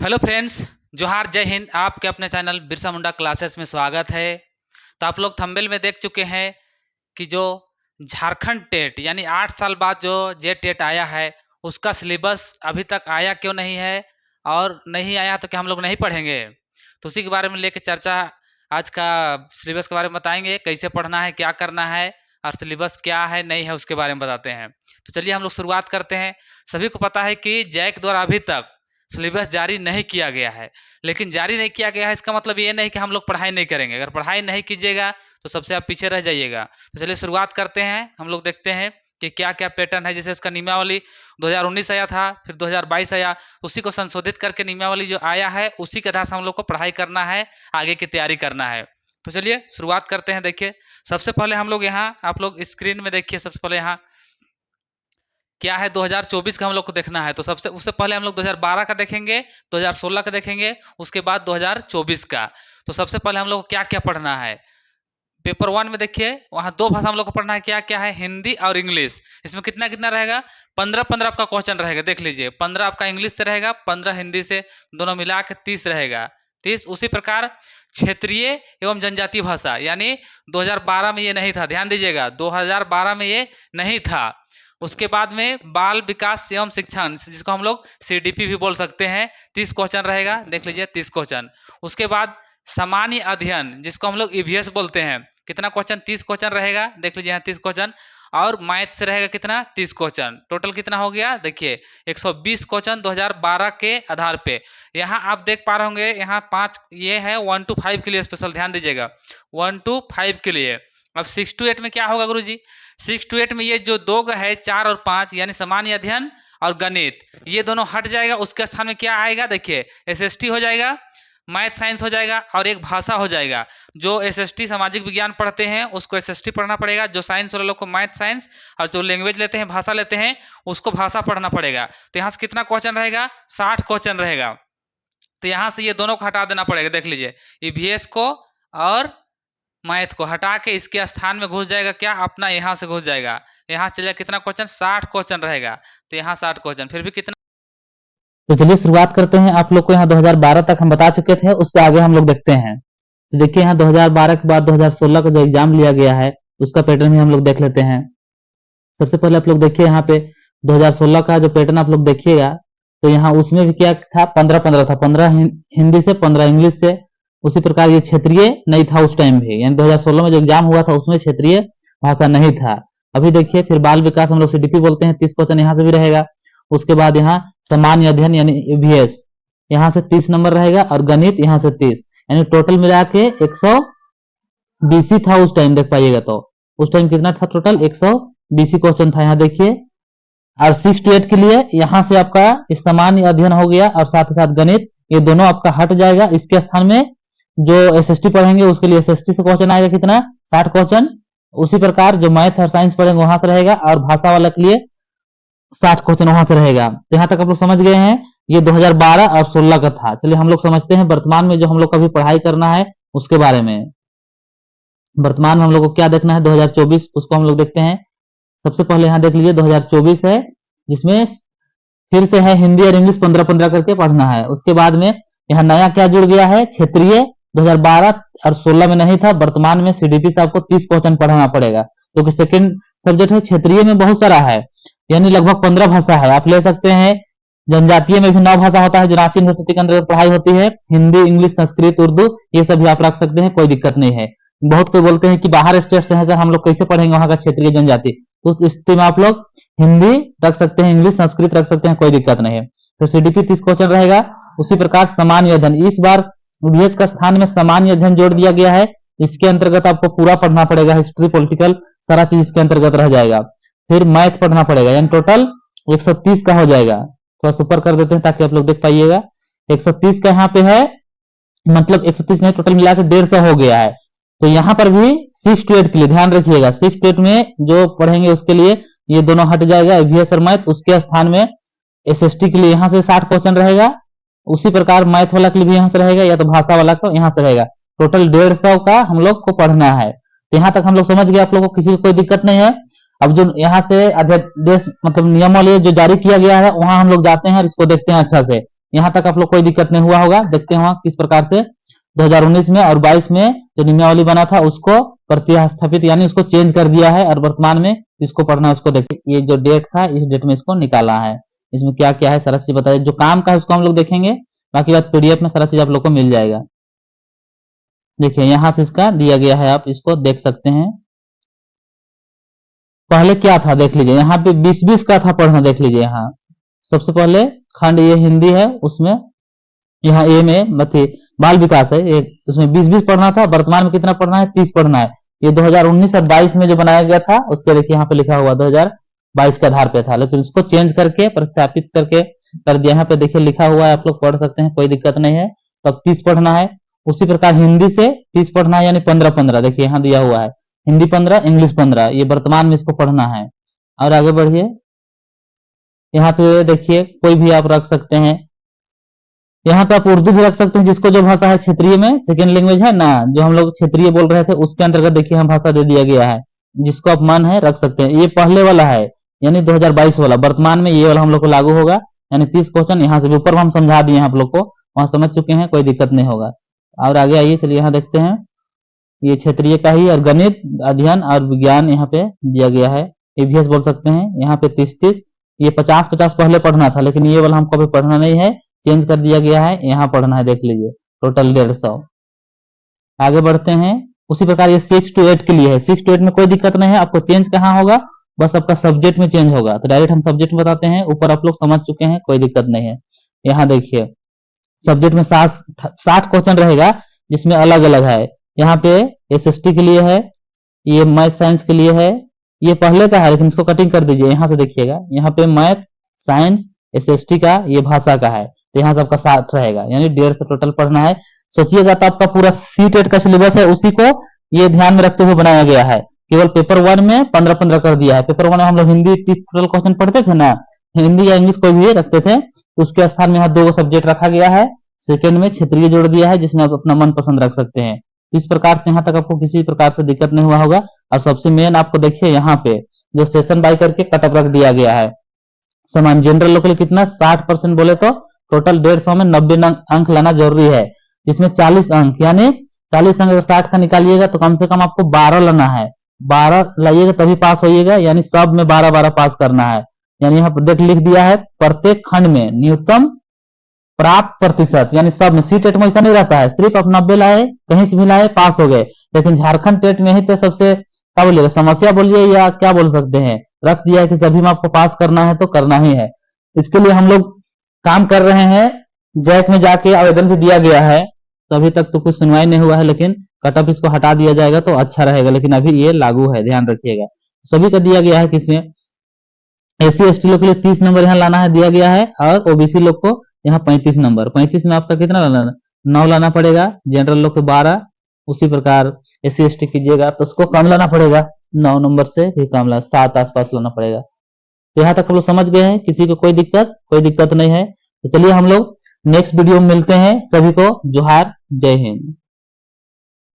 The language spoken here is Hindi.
हेलो फ्रेंड्स, जोहार, जय हिंद। आपके अपने चैनल बिरसा मुंडा क्लासेस में स्वागत है। तो आप लोग थंबनेल में देख चुके हैं कि जो झारखंड टेट यानी 8 साल बाद जो जे टेट आया है उसका सिलेबस अभी तक आया क्यों नहीं है, और नहीं आया तो क्या हम लोग नहीं पढ़ेंगे। तो उसी के बारे में लेके चर्चा, आज का सिलेबस के बारे में बताएंगे, कैसे पढ़ना है, क्या करना है और सिलेबस क्या है नहीं है उसके बारे में बताते हैं। तो चलिए हम लोग शुरुआत करते हैं। सभी को पता है कि जैक द्वारा अभी तक सिलेबस जारी नहीं किया गया है, लेकिन जारी नहीं किया गया है इसका मतलब ये नहीं कि हम लोग पढ़ाई नहीं करेंगे। अगर पढ़ाई नहीं कीजिएगा तो सबसे आप पीछे रह जाइएगा। तो चलिए शुरुआत करते हैं। हम लोग देखते हैं कि क्या क्या पैटर्न है। जैसे उसका नियमावली 2019 आया था, फिर 2022 आया, उसी को संशोधित करके नियमावली जो आया है उसी के आधार से हम लोग को पढ़ाई करना है, आगे की तैयारी करना है। तो चलिए शुरुआत करते हैं। देखिए सबसे पहले हम लोग यहाँ, आप लोग स्क्रीन में देखिए, सबसे पहले यहाँ क्या है 2024 का हम लोग को देखना है। तो सबसे उससे पहले हम लोग 2012 का देखेंगे, 2016 का देखेंगे, उसके बाद 2024 का। तो सबसे पहले हम लोग को क्या क्या पढ़ना है। पेपर 1 में देखिए वहाँ 2 भाषा हम लोग को पढ़ना है। क्या क्या है? हिंदी और इंग्लिश। इसमें कितना कितना रहेगा? 15-15 आपका क्वेश्चन रहेगा। देख लीजिए, 15 आपका इंग्लिश से रहेगा, 15 हिंदी से, दोनों मिला के 30 रहेगा। 30 उसी प्रकार क्षेत्रीय एवं जनजातीय भाषा, यानी 2012 में ये नहीं था, ध्यान दीजिएगा, 2012 में ये नहीं था। उसके बाद में बाल विकास एवं शिक्षण, जिसको हम लोग सीडीपी भी बोल सकते हैं, 30 क्वेश्चन रहेगा। देख लीजिए 30 क्वेश्चन। उसके बाद सामान्य अध्ययन, जिसको हम लोग ईवीएस बोलते हैं, कितना क्वेश्चन? 30 क्वेश्चन रहेगा। देख लीजिए यहाँ 30 क्वेश्चन। और मैथ से रहेगा कितना? 30 क्वेश्चन। टोटल कितना हो गया? देखिए 120 क्वेश्चन 2012 के आधार पे। यहाँ आप देख पा रहे होंगे, यहाँ 5 ये है 1 to 5 के लिए स्पेशल, ध्यान दीजिएगा 1 to 5 के लिए। अब 6 to 8 में क्या होगा गुरुजी? 6 to 8 में ये जो 2 है 4 और 5, यानी सामान्य अध्ययन और गणित, ये दोनों हट जाएगा। उसके स्थान में क्या आएगा? देखिए एसएसटी हो जाएगा, मैथ साइंस हो जाएगा, और एक भाषा हो जाएगा। जो एसएसटी सामाजिक विज्ञान पढ़ते हैं उसको एसएसटी पढ़ना पड़ेगा, जो साइंस वाले लोग को मैथ साइंस, और जो लैंग्वेज लेते हैं, भाषा लेते हैं, उसको भाषा पढ़ना पड़ेगा। तो यहाँ से कितना क्वेश्चन रहेगा? 60 क्वेश्चन रहेगा। तो यहाँ से ये दोनों को हटा देना पड़ेगा। देख लीजिए ईवीएस को और मैथ को हटा के इसके स्थान में घुस जाएगा क्या? अपना यहाँ से घुस जाएगा। यहाँ चलिए कितना क्वेश्चन? 60 क्वेश्चन रहेगा। तो यहाँ 60 क्वेश्चन, फिर भी कितना। तो चलिए शुरुआत करते हैं। आप लोग को यहाँ 2012 तक हम बता चुके थे, उससे आगे हम लोग देखते हैं। तो देखिए यहाँ 2012 के बाद 2016 का जो एग्जाम लिया गया है उसका पैटर्न भी हम लोग देख लेते हैं। सबसे पहले आप लोग देखिए यहाँ पे 2016 का जो पैटर्न आप लोग देखिएगा, तो यहाँ उसमें भी क्या था? 15-15 था, 15 हिंदी से, 15 इंग्लिश से। उसी प्रकार ये क्षेत्रीय नहीं था उस टाइम भी, यानी 2016 में जो एग्जाम हुआ था उसमें क्षेत्रीय भाषा नहीं था। अभी देखिए फिर बाल विकास हम लोग सीडीपी बोलते हैं, 30 क्वेश्चन यहाँ से भी रहेगा। उसके बाद यहाँ सामान्य अध्ययन यानी ईवीएस, यहाँ से 30 नंबर रहेगा, और गणित यहाँ से 30, यानी टोटल मिला के 120 ही था उस टाइम। देख पाइएगा तो उस टाइम कितना था? टोटल 120 क्वेश्चन था। यहाँ देखिए, और 6 to 8 के लिए यहाँ से आपका इस सामान्य अध्ययन हो गया, और साथ ही साथ गणित, ये दोनों आपका हट जाएगा। इसके स्थान में जो एसएसटी पढ़ेंगे उसके लिए एसएसटी से क्वेश्चन आएगा कितना? 60 क्वेश्चन। उसी प्रकार जो मैथ और साइंस पढ़ेंगे वहां से रहेगा, और भाषा वाला के लिए 60 क्वेश्चन वहां से रहेगा। तो यहाँ तक आप लोग समझ गए हैं। ये 2012 और 16 का था। चलिए हम लोग समझते हैं वर्तमान में जो हम लोग को अभी पढ़ाई करना है उसके बारे में। वर्तमान में हम लोग को क्या देखना है? 2024, उसको हम लोग देखते हैं। सबसे पहले यहाँ देख लीजिए 2024 है, जिसमें फिर से है हिंदी और इंग्लिश 15-15 करके पढ़ना है। उसके बाद में यहाँ नया क्या जुड़ गया है? क्षेत्रीय 2012 और 16 में नहीं था। वर्तमान में सीडीपी से आपको 30 क्वेश्चन पढ़ाना पड़ेगा, क्योंकि सेकंड सब्जेक्ट है। क्षेत्रीय में बहुत सारा है, यानी लगभग 15 भाषा है। आप ले सकते हैं। जनजातीय में भी 9 भाषा होता है जो रांची यूनिवर्सिटी के अंदर पढ़ाई होती है। हिंदी, इंग्लिश, संस्कृत, उर्दू, ये सब भी आप रख सकते हैं, कोई दिक्कत नहीं है। बहुत कोई बोलते हैं कि बाहर स्टेट से है सर, हम लोग कैसे पढ़ेंगे वहां का क्षेत्रीय जनजाति? तो उस स्थिति में आप लोग हिंदी रख सकते हैं, इंग्लिश, संस्कृत रख सकते हैं, कोई दिक्कत नहीं है। तो सीडीपी 30 क्वेश्चन रहेगा। उसी प्रकार सामान्य अध्ययन, इस बार ईवीएस का स्थान में सामान्य अध्ययन जोड़ दिया गया है। इसके अंतर्गत आपको पूरा पढ़ना पड़ेगा, हिस्ट्री, पॉलिटिकल, सारा चीज इसके अंतर्गत रह जाएगा। फिर मैथ पढ़ना पड़ेगा, यानी टोटल 130 का हो जाएगा। थोड़ा सुपर कर देते हैं ताकि आप लोग देख पाइएगा। 130 का यहाँ पे है, मतलब 130 में टोटल मिला के 150 हो गया है। तो यहाँ पर भी 6 to 8 के लिए ध्यान रखिएगा। 6 to 8 में जो पढ़ेंगे उसके लिए ये दोनों हट जाएगा, ईवीएस और मैथ। उसके स्थान में एसएसटी के लिए यहाँ से 60 क्वेश्चन रहेगा। उसी प्रकार मैथ वाला के लिए भी यहाँ से रहेगा, या तो भाषा वाला को यहाँ से रहेगा। टोटल 150 का हम लोग को पढ़ना है। तो यहाँ तक हम लोग समझ गए, आप लोग को किसी को कोई दिक्कत नहीं है। अब जो यहाँ से अध्यादेश मतलब नियमावली जो जारी किया गया है वहां हम लोग जाते हैं और इसको देखते हैं अच्छा से। यहाँ तक आप लोग कोई दिक्कत नहीं हुआ होगा। देखते हैं किस प्रकार से 2019 में और 22 में जो नियमावली बना था उसको प्रतिस्थापित यानी उसको चेंज कर दिया है और वर्तमान में इसको पढ़ना है उसको देखिए। ये जो डेट था इस डेट में इसको निकाला है, इसमें क्या क्या है सारा चीज बताइए। जो काम का है उसको हम लोग देखेंगे, बाकी बात पीडीएफ में सारा चीज आप लोग को मिल जाएगा। देखिए यहाँ से इसका दिया गया है, आप इसको देख सकते हैं। पहले क्या था देख लीजिए, यहाँ पे 20-20 का था पढ़ना, देख लीजिए। यहाँ सबसे पहले खंड ये हिंदी है, उसमें यहाँ ए में बाल विकास है, उसमें 20-20 पढ़ना था। वर्तमान में कितना पढ़ना है? 30 पढ़ना है। ये 2019 और 22 में जो बनाया गया था उसके देखिए यहाँ पे लिखा हुआ 2022 के आधार पे था, लेकिन उसको चेंज करके प्रतिस्थापित करके कर दिया। यहाँ पे देखिए लिखा हुआ है, आप लोग पढ़ सकते हैं, कोई दिक्कत नहीं है। तो अब 30 पढ़ना है। उसी प्रकार हिंदी से 30 पढ़ना है, यानी 15-15 देखिए यहाँ दिया हुआ है, हिंदी 15, इंग्लिश 15, ये वर्तमान में इसको पढ़ना है। और आगे बढ़िए, यहाँ पे देखिए कोई भी आप रख सकते हैं। यहाँ पे आप उर्दू भी रख सकते हैं, जिसको जो भाषा है क्षेत्रीय में सेकेंड लैंग्वेज है ना, जो हम लोग क्षेत्रीय बोल रहे थे उसके अंतर्गत देखिए हम भाषा दे दिया गया है, जिसको आप मन है रख सकते हैं। ये पहले वाला है यानी 2022 वाला, वर्तमान में ये वाला हम लोग को लागू होगा, यानी 30 क्वेश्चन यहाँ से भी ऊपर हम समझा दिए हैं आप लोग को, वहां समझ चुके हैं, कोई दिक्कत नहीं होगा। और आगे आइए, चलिए यहाँ देखते हैं। ये क्षेत्रीय का ही और गणित अध्ययन और विज्ञान यहाँ पे दिया गया है, ईवीएस बोल सकते हैं। यहाँ पे 30-30, ये 50-50 पहले पढ़ना था, लेकिन ये वाला हमको अभी पढ़ना नहीं है, चेंज कर दिया गया है, यहाँ पढ़ना है, देख लीजिए टोटल 150। आगे बढ़ते हैं। उसी प्रकार ये 6 to 8 के लिए है, 6 to 8 में कोई दिक्कत नहीं है, आपको चेंज कहाँ होगा? बस आपका सब्जेक्ट में चेंज होगा। तो डायरेक्ट हम सब्जेक्ट में बताते हैं, ऊपर आप लोग समझ चुके हैं, कोई दिक्कत नहीं है। यहाँ देखिए सब्जेक्ट में 60 क्वेश्चन रहेगा, जिसमें अलग अलग है। यहाँ पे एसएसटी के लिए है, ये मैथ साइंस के लिए है, ये पहले का है लेकिन इसको कटिंग कर दीजिए। यहाँ से देखिएगा, यहाँ पे मैथ साइंस एसएसटी का, ये भाषा का है, तो यहाँ से आपका 60 रहेगा, यानी 150 टोटल पढ़ना है। सोचिएगा तो आपका पूरा C-टेट का सिलेबस है, उसी को ये ध्यान में रखते हुए बनाया गया है। केवल पेपर 1 में 15-15 कर दिया है। पेपर 1 में हम लोग हिंदी 30 टोटल क्वेश्चन पढ़ते थे ना, हिंदी या इंग्लिश कोई भी रखते थे, उसके स्थान में यहाँ 2 सब्जेक्ट रखा गया है। सेकेंड में क्षेत्रीय जोड़ दिया है, जिसमें आप अपना मन पसंद रख सकते हैं। तो इस प्रकार से यहाँ तक आपको किसी प्रकार से दिक्कत नहीं हुआ होगा। और सबसे मेन आपको देखिए यहाँ पे जो सेशन बाय करके कटअप रख दिया गया है। समान जनरल लोग के लिए कितना 60% बोले तो टोटल 150 में 90 अंक लाना जरूरी है, जिसमें 40 अंक, यानी 40 अंक अगर 60 का निकालिएगा तो कम से कम आपको 12 लाना है। 12 लाइएगा तभी पास होइएगा, यानी सब में 12-12 पास करना है। यानी यहाँ पर लिख दिया है प्रत्येक खंड में न्यूनतम प्राप्त प्रतिशत, यानी सब में। C-टेट में ऐसा नहीं रहता है, सिर्फ आप 90 लाए, कहीं से भी लाए, पास हो गए। लेकिन झारखंड टेट में ही तो सबसे क्या बोलिएगा, समस्या बोलिए या क्या बोल सकते हैं, रख दिया है कि सभी में आपको पास करना है तो करना ही है। इसके लिए हम लोग काम कर रहे हैं, जैक में जाके आवेदन भी दिया गया है, तो अभी तक तो कुछ सुनवाई नहीं हुआ है, लेकिन कटअप इसको हटा दिया जाएगा तो अच्छा रहेगा। लेकिन अभी ये लागू है, ध्यान रखिएगा। सभी का दिया गया है कि इसमें SC/ST लोग के लिए 30 नंबर यहाँ लाना है, दिया गया है, और OBC लोग को यहाँ 35 नंबर। 35 में आपका कितना लाना? 9 लाना पड़ेगा। जनरल लोग को 12, उसी प्रकार SC/ST कीजिएगा तो उसको कम लाना पड़ेगा, 9 नंबर से भी कम 7 आसपास लाना पड़ेगा। तो यहाँ तक हम लोग समझ गए हैं, किसी को कोई दिक्कत नहीं है। तो चलिए हम लोग नेक्स्ट वीडियो में मिलते हैं। सभी को जोहार, जय हिंद।